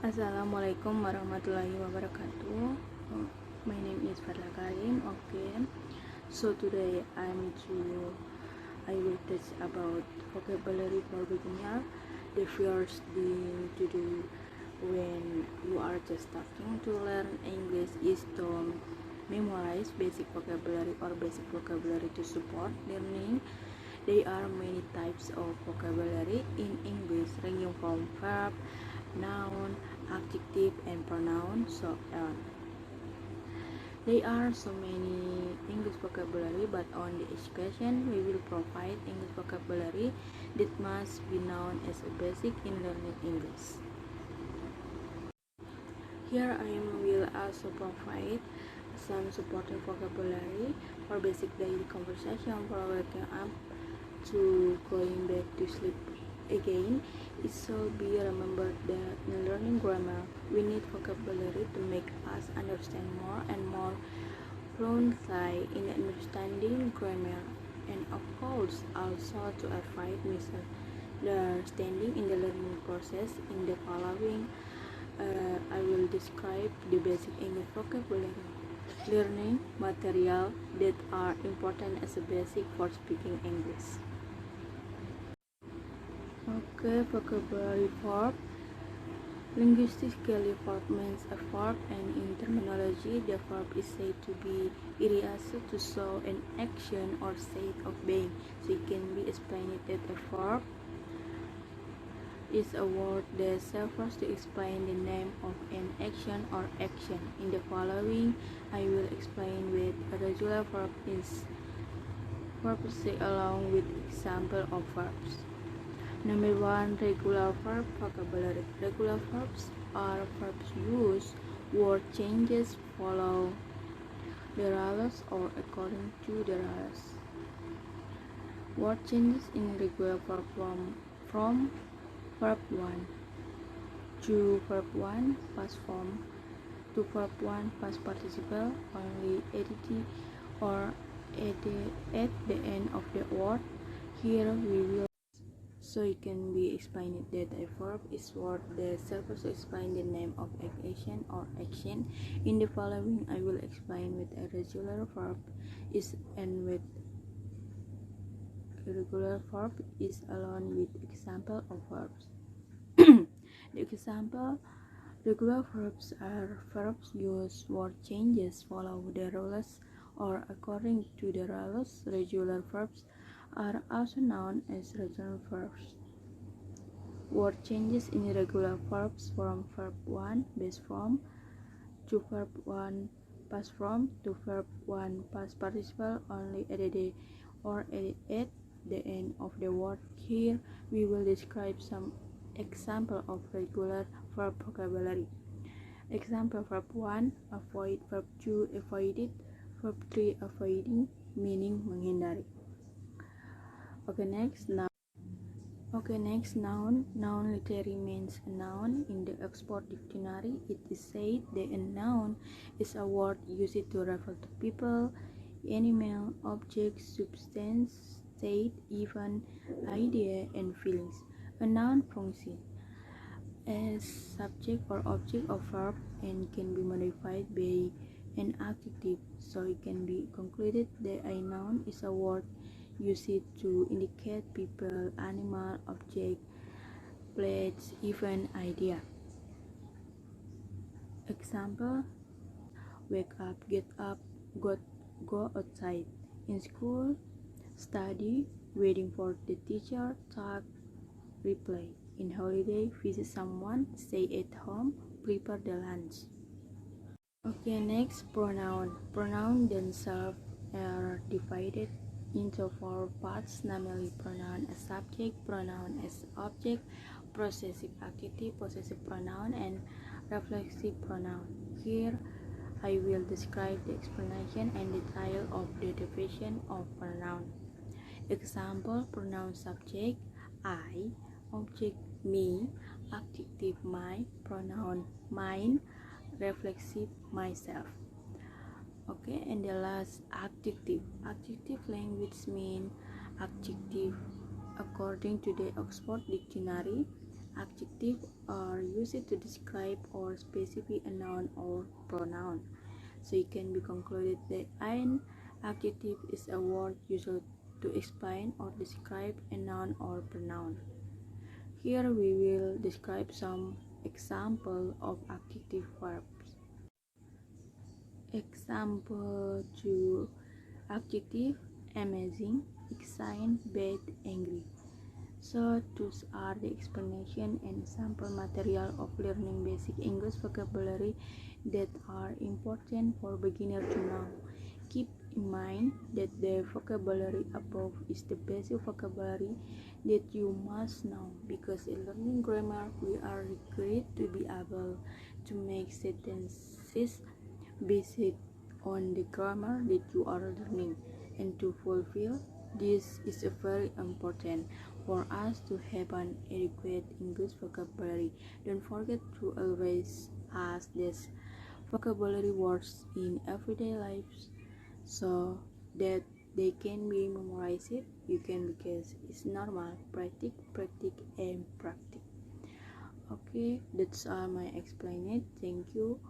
Assalamualaikum Warahmatullahi Wabarakatuh. My name is Fadilah Karim. Okay, so today I will teach about vocabulary for beginner. The first thing to do when you are just starting to learn English is to memorize basic vocabulary or basic vocabulary to support learning. There are many types of vocabulary in English, ranging from verb, noun, adjective, and pronoun, so on. There are so many English vocabulary, but on the education we will provide English vocabulary that must be known as a basic in learning English. Here I will also provide some supporting vocabulary for basic daily conversation, for waking up to going back to sleep again. It should be remembered that in learning grammar, we need vocabulary to make us understand more and more fluently in understanding grammar, and of course also to avoid misunderstanding in the learning process. In the following, I will describe the basic English vocabulary learning material that are important as a basic for speaking English. Okay, vocabulary verb. Linguistically, verb means a verb, and in terminology, the verb is said to be used to show an action or state of being. So it can be explained that a verb is a word that serves to explain the name of an action or action. In the following, I will explain what a regular verb is, along with example of verbs. Number 1, regular verb vocabulary. Regular verbs are verbs whose word changes follow the rules or according to the rules. Word changes in regular verb from verb 1 to verb 1 past form to verb 1 past participle only adjective or at the end of the word. Here we will so it can be explained that a verb is word that serves to explain the name of an action or action. In the following, I will explain what a regular verb is and what irregular verb is along with example of verbs. The example: regular verbs are verbs whose word changes follow the rules or according to the rules. Regular verbs are also known as return verbs. Word changes in irregular verbs from verb 1 base form to verb 1 past form to verb 1 past participle only at the or at the end of the word. Here we will describe some example of regular verb vocabulary. Example: verb 1 avoid, verb 2 avoided, verb 3 avoiding, meaning menghindari. Next, noun. Noun literally means a noun. In the Oxford Dictionary, it is said that a noun is a word used to refer to people, animal, object, substance, state, event, idea, and feelings. A noun functions as subject or object of verb and can be modified by an adjective. So it can be concluded that a noun is a word used to indicate people, animal, object, place, event, idea. Example: wake up, get up, go outside. In school, study, waiting for the teacher, talk, reply. In holiday, visit someone, stay at home, prepare the lunch. Okay, next, pronoun. Pronoun themselves are divided into 4 parts, namely pronoun as subject, pronoun as object, possessive adjective, possessive pronoun, and reflexive pronoun. Here I will describe the explanation and detail of the division of pronoun. Example: pronoun subject I, object me, adjective my, pronoun mine, reflexive myself. Okay, and the last, adjective. Adjective language mean adjective. According to the Oxford Dictionary, Adjectives are used to describe or specify a noun or pronoun. So it can be concluded that an adjective is a word used to explain or describe a noun or pronoun. Here we will describe some example of adjective verbs. Example 2. Adjective: amazing, exciting, bad, angry. So those are the explanation and sample material of learning basic English vocabulary that are important for beginners to know. Keep in mind that the vocabulary above is the basic vocabulary that you must know, because in learning grammar we are required to be able to make sentences based on the grammar that you are learning, and to fulfill this is very important for us to have an adequate English vocabulary. Don't forget to always ask these vocabulary words in everyday lives so that they can be memorized. You can, because it's normal. Practice, and practice. Okay, that's all my explanation. Thank you.